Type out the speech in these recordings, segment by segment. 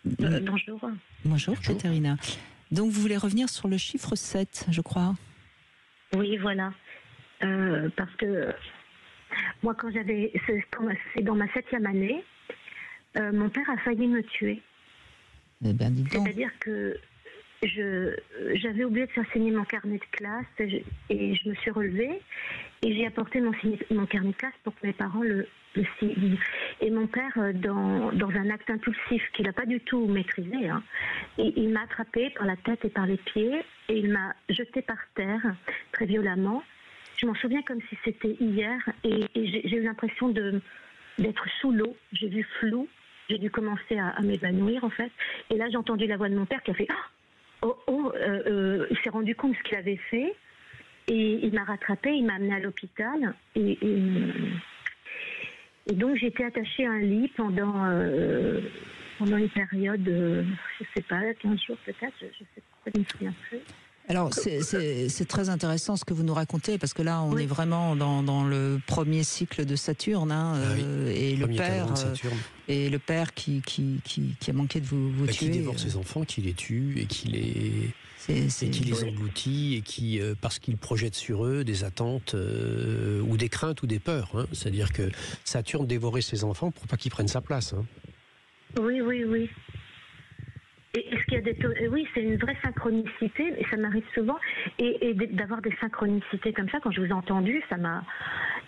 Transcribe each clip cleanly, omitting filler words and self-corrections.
Bonjour. Bonjour, Katharina. Donc, vous voulez revenir sur le chiffre 7, je crois. Oui, voilà. Parce que moi, c'est dans ma 7e année, mon père a failli me tuer. Eh ben, dites donc. C'est-à-dire que j'avais oublié de faire signer mon carnet de classe et je me suis relevée et j'ai apporté mon carnet de classe pour que mes parents le signent. Et mon père, dans un acte impulsif qu'il n'a pas du tout maîtrisé, hein, il m'a attrapée par la tête et par les pieds et il m'a jetée par terre très violemment. Je m'en souviens comme si c'était hier et j'ai eu l'impression d'être sous l'eau. J'ai vu flou. J'ai dû commencer à m'évanouir en fait. Et là j'ai entendu la voix de mon père qui a fait il s'est rendu compte de ce qu'il avait fait et il m'a rattrapé, il m'a amené à l'hôpital et donc j'ai été attachée à un lit pendant une période, je sais pas, 15 jours peut-être, je sais pas, je me souviens plus. Alors, c'est très intéressant ce que vous nous racontez, parce que là, on est vraiment dans le premier cycle de Saturne, hein, et le père qui a manqué de vous tuer. Qui dévore ses enfants, qui les tue et qui les engloutit, et qui, parce qu'il projette sur eux des attentes ou des craintes ou des peurs. Hein. C'est-à-dire que Saturne dévorait ses enfants pour pas qu'ils prennent sa place. Hein. Oui. Et ce qu'il y a oui, c'est une vraie synchronicité, et ça m'arrive souvent, et d'avoir des synchronicités comme ça, quand je vous ai entendu, ça m'a...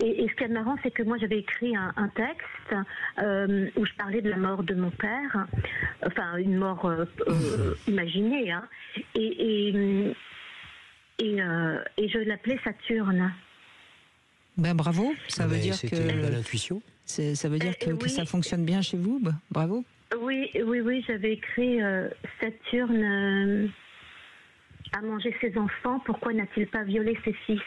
Et ce qui est marrant, c'est que moi j'avais écrit un texte où je parlais de la mort de mon père, enfin une mort imaginée, hein, et je l'appelais Saturne. Ben bravo, ça veut dire c'était que... l'intuition. Ça veut dire que ça fonctionne bien chez vous, bravo. Oui, j'avais écrit Saturne a mangé ses enfants, pourquoi n'a-t-il pas violé ses fils?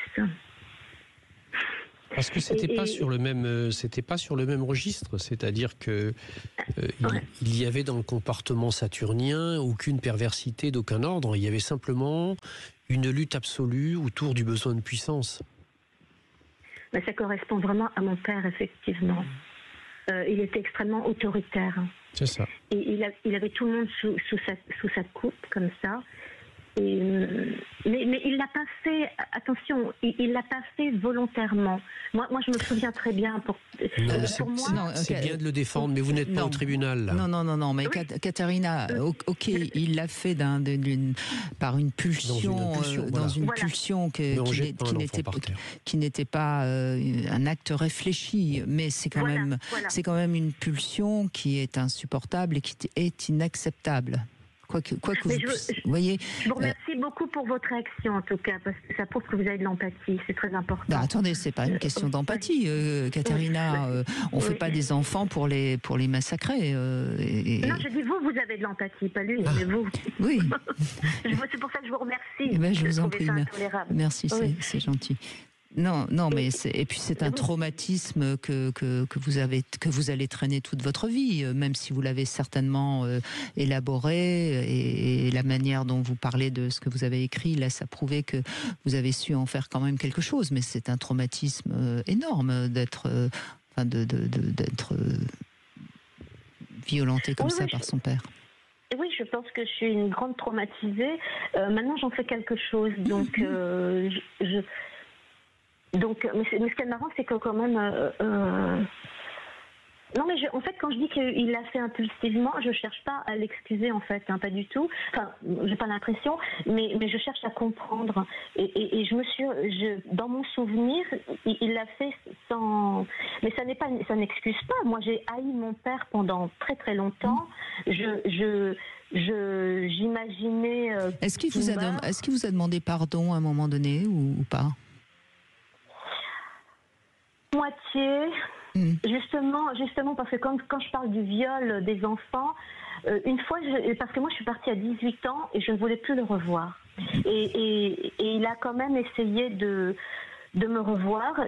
Parce que c'était pas sur le même registre, c'est-à-dire que il y avait dans le comportement saturnien aucune perversité d'aucun ordre, il y avait simplement une lutte absolue autour du besoin de puissance. Mais ça correspond vraiment à mon père, effectivement. Il était extrêmement autoritaire. C'est ça. Et il avait tout le monde sous sa coupe, comme ça. Mais il l'a pas fait, attention, il l'a pas fait volontairement. Moi je me souviens très bien. C'est bien de le défendre, mais vous n'êtes pas au tribunal. Là. Non, mais Katharina, ok, il l'a fait par une pulsion, dans une pulsion qui n'était pas un acte réfléchi, mais c'est quand même une pulsion qui est insupportable et qui est inacceptable. Quoi que vous voyez. Je vous remercie beaucoup pour votre réaction, en tout cas, parce que ça prouve que vous avez de l'empathie, c'est très important. Attendez, c'est pas une question d'empathie, Katharina. On fait pas des enfants pour les massacrer. Non, je dis vous avez de l'empathie, pas lui, mais vous. Oui. C'est pour ça que je vous remercie. Eh ben, je vous en prie. Merci, oui. c'est gentil. Non, mais et puis c'est un traumatisme que vous allez traîner toute votre vie, même si vous l'avez certainement élaboré, et la manière dont vous parlez de ce que vous avez écrit laisse à prouver que vous avez su en faire quand même quelque chose. Mais c'est un traumatisme énorme d'être violenté comme ça par son père. Oui, je pense que je suis une grande traumatisée. Maintenant, j'en fais quelque chose, donc mais ce qui est marrant, c'est que quand même... Non, mais en fait, quand je dis qu'il l'a fait impulsivement, je cherche pas à l'excuser, en fait, hein, pas du tout. Enfin, j'ai pas l'impression, mais je cherche à comprendre. Et dans mon souvenir, il l'a fait sans... Mais ça n'excuse pas. Moi, j'ai haï mon père pendant très très longtemps. J'imaginais... Est-ce qu'il vous a demandé pardon à un moment donné ou pas? Moitié, justement parce que quand je parle du viol des enfants, une fois, parce que moi je suis partie à 18 ans et je ne voulais plus le revoir. Et il a quand même essayé de me revoir. À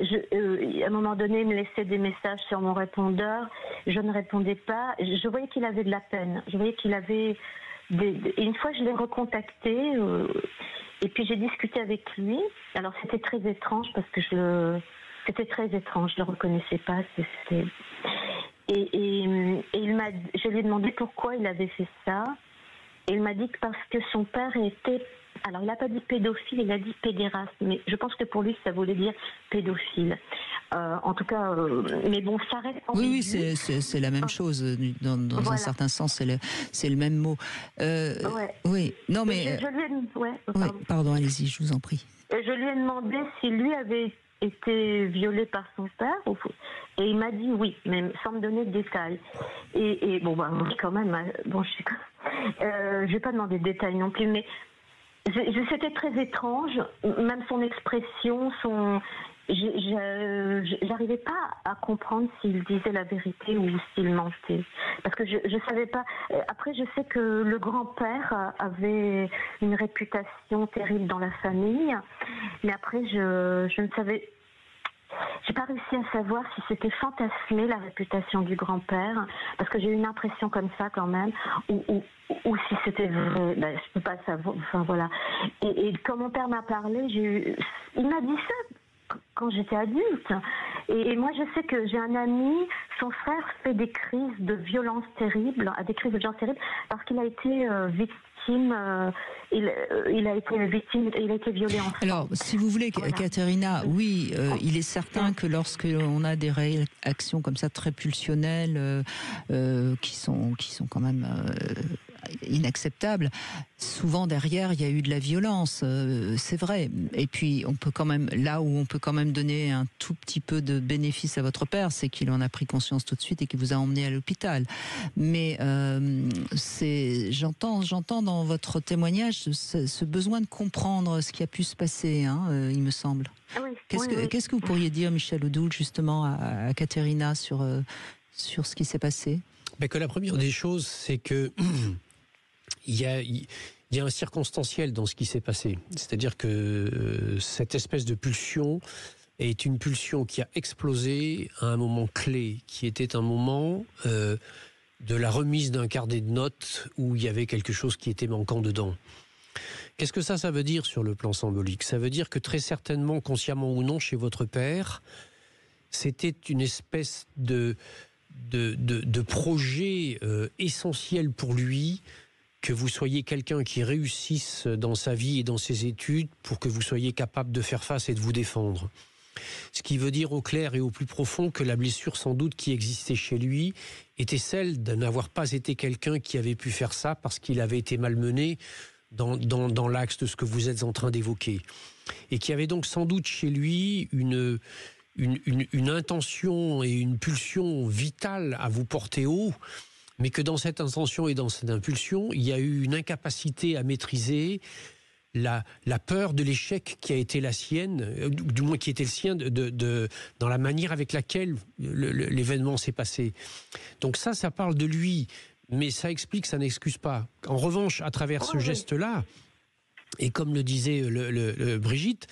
un moment donné, il me laissait des messages sur mon répondeur. Je ne répondais pas. Je voyais qu'il avait de la peine. Je voyais qu'il avait... Et une fois, je l'ai recontacté et puis j'ai discuté avec lui. Alors c'était très étrange parce que C'était très étrange, je ne le reconnaissais pas. Et je lui ai demandé pourquoi il avait fait ça. Et il m'a dit que parce que son père était... Alors, il n'a pas dit pédophile, il a dit pédéraste. Mais je pense que pour lui, ça voulait dire pédophile. En tout cas, mais bon, ça reste... Oui, c'est la même chose. Dans un certain sens, c'est le même mot. Oui, non mais... pardon, allez-y, je vous en prie. Je lui ai demandé si lui avait été violé par son père, et il m'a dit oui, mais sans me donner de détails. Et bon, quand même, je vais pas demander de détails non plus, mais c'était très étrange, même son expression, j'arrivais pas à comprendre s'il disait la vérité ou s'il mentait, parce que je savais pas. Après, je sais que le grand-père avait une réputation terrible dans la famille, mais après je ne savais. J'ai pas réussi à savoir si c'était fantasmé, la réputation du grand-père, parce que j'ai eu une impression comme ça quand même, ou si c'était vrai. Je peux pas savoir. Enfin voilà. Et quand mon père m'a parlé, il m'a dit ça quand j'étais adulte. Et moi, je sais que j'ai un ami, son frère fait des crises de violence terribles, parce qu'il a été victime. Il a été violé en France. Alors, si vous voulez, voilà. Caterina, oui, il est certain que lorsque on a des réactions comme ça très pulsionnelles, qui sont quand même inacceptables, souvent derrière il y a eu de la violence, c'est vrai. Et puis on peut quand même, là où on peut quand même donner un tout petit peu de bénéfice à votre père, c'est qu'il en a pris conscience tout de suite et qu'il vous a emmené à l'hôpital. Mais j'entends dans votre témoignage ce besoin de comprendre ce qui a pu se passer, il me semble. Oui, Qu'est-ce que vous pourriez dire, Michel Odoul, justement à Caterina sur ce qui s'est passé? Que la première des choses, c'est que il y a un circonstanciel dans ce qui s'est passé. C'est-à-dire que cette espèce de pulsion est une pulsion qui a explosé à un moment clé, qui était un moment de la remise d'un carnet de notes où il y avait quelque chose qui était manquant dedans. Qu'est-ce que ça veut dire sur le plan symbolique? Ça veut dire que très certainement, consciemment ou non, chez votre père, c'était une espèce de projet essentiel pour lui, que vous soyez quelqu'un qui réussisse dans sa vie et dans ses études pour que vous soyez capable de faire face et de vous défendre. Ce qui veut dire au clair et au plus profond que la blessure sans doute qui existait chez lui était celle de n'avoir pas été quelqu'un qui avait pu faire ça parce qu'il avait été malmené dans l'axe de ce que vous êtes en train d'évoquer. Et qui avait donc sans doute chez lui une intention et une pulsion vitale à vous porter haut, mais que dans cette intention et dans cette impulsion, il y a eu une incapacité à maîtriser la peur de l'échec qui a été la sienne, du moins qui était le sien dans la manière avec laquelle l'événement s'est passé. Donc ça parle de lui, mais ça explique, ça n'excuse pas. En revanche, à travers ce geste-là, et comme le disait Brigitte,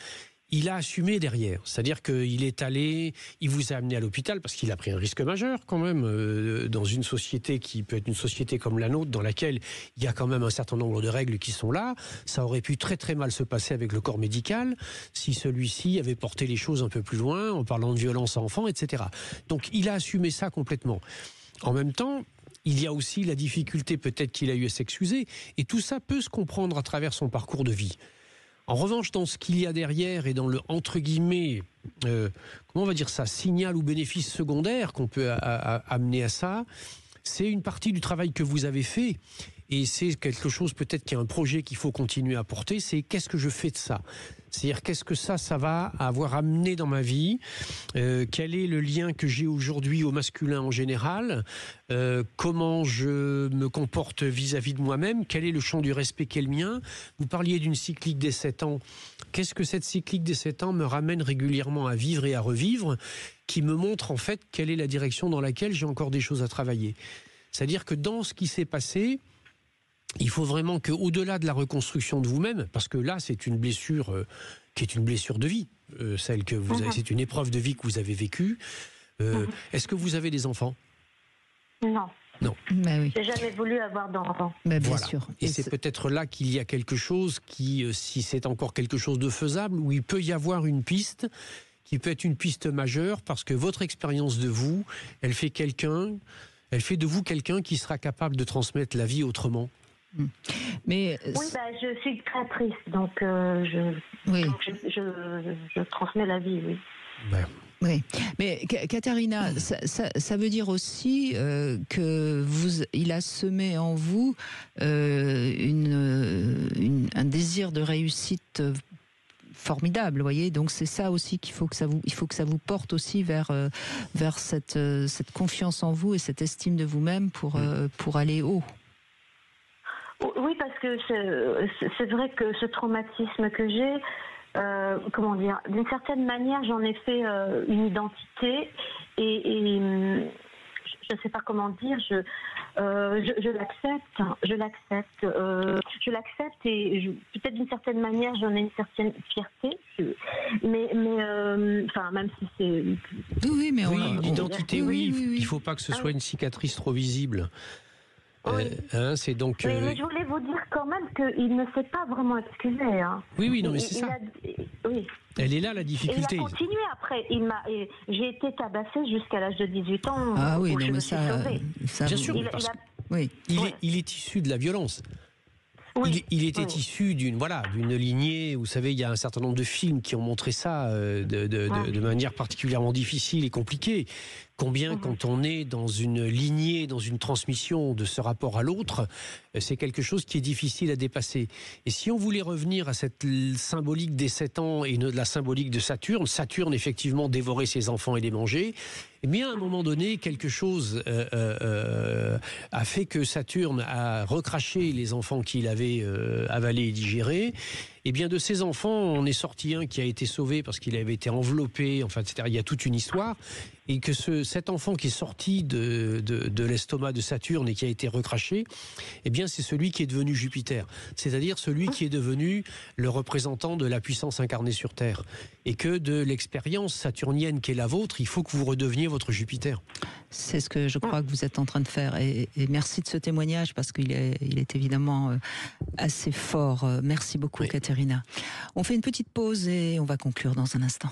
il a assumé derrière, c'est-à-dire qu'il est allé, il vous a amené à l'hôpital parce qu'il a pris un risque majeur quand même dans une société qui peut être une société comme la nôtre dans laquelle il y a quand même un certain nombre de règles qui sont là. Ça aurait pu très très mal se passer avec le corps médical si celui-ci avait porté les choses un peu plus loin en parlant de violence à enfants, etc. Donc il a assumé ça complètement. En même temps, il y a aussi la difficulté peut-être qu'il a eu à s'excuser et tout ça peut se comprendre à travers son parcours de vie. En revanche, dans ce qu'il y a derrière et dans le, entre guillemets, comment on va dire ça, signal ou bénéfice secondaire qu'on peut amener à ça, c'est une partie du travail que vous avez fait. Et c'est quelque chose peut-être qui est un projet qu'il faut continuer à porter, c'est qu'est-ce que je fais de ça ? C'est-à-dire qu'est-ce que ça va avoir amené dans ma vie ? Quel est le lien que j'ai aujourd'hui au masculin en général ? Comment je me comporte vis-à-vis de moi-même ? Quel est le champ du respect qui est le mien ? Vous parliez d'une cyclique des 7 ans. Qu'est-ce que cette cyclique des 7 ans me ramène régulièrement à vivre et à revivre, qui me montre en fait quelle est la direction dans laquelle j'ai encore des choses à travailler ? C'est-à-dire que dans ce qui s'est passé, il faut vraiment qu'au-delà de la reconstruction de vous-même, parce que là, c'est une blessure qui est une blessure de vie, celle que vous avez, c'est une épreuve de vie que vous avez vécue. Est-ce que vous avez des enfants ? Non. Non. Bah oui. J'ai jamais voulu avoir d'enfants. Bah bien voilà. sûr. Et c'est peut-être là qu'il y a quelque chose qui, si c'est encore quelque chose de faisable, où il peut y avoir une piste qui peut être une piste majeure, parce que votre expérience de vous, elle fait de vous quelqu'un qui sera capable de transmettre la vie autrement. Mais oui, je suis très triste, donc je transmets la vie, oui. Oui, mais Katharina, ça veut dire aussi qu'il a semé en vous un désir de réussite formidable, voyez. Donc c'est ça aussi il faut que ça vous porte aussi vers cette confiance en vous et cette estime de vous-même pour aller haut. Oui, parce que c'est vrai que ce traumatisme que j'ai, d'une certaine manière, j'en ai fait une identité et je ne sais pas comment dire, je l'accepte et peut-être d'une certaine manière, j'en ai une certaine fierté, mais même si c'est... Oui, l'identité, oui, il ne faut pas que ce soit une cicatrice trop visible. Oui. C'est donc. Mais je voulais vous dire quand même qu'il ne s'est pas vraiment excusé. Hein. Oui, non, mais c'est ça. Oui. Elle est là la difficulté. Et il a continué après. J'ai été tabassée jusqu'à l'âge de 18 ans. Ah oui, non, mais ça bien sûr. Il est issu de la violence. Oui, il était issu d'une lignée. Vous savez, il y a un certain nombre de films qui ont montré ça de manière particulièrement difficile et compliquée. Combien, quand on est dans une lignée, dans une transmission de ce rapport à l'autre, c'est quelque chose qui est difficile à dépasser. Et si on voulait revenir à cette symbolique des 7 ans et de la symbolique de Saturne, Saturne effectivement dévorait ses enfants et les mangeait, eh bien à un moment donné, quelque chose a fait que Saturne a recraché les enfants qu'il avait avalés et digérés. Et bien de ces enfants, on est sorti un qui a été sauvé parce qu'il avait été enveloppé, enfin, etc. Il y a toute une histoire. Et que cet enfant qui est sorti de l'estomac de Saturne et qui a été recraché, eh bien c'est celui qui est devenu Jupiter. C'est-à-dire celui qui est devenu le représentant de la puissance incarnée sur Terre. Et que de l'expérience saturnienne qui est la vôtre, il faut que vous redeveniez votre Jupiter. C'est ce que je crois que vous êtes en train de faire. Et merci de ce témoignage parce qu'il est évidemment assez fort. Merci beaucoup, Katharina. On fait une petite pause et on va conclure dans un instant.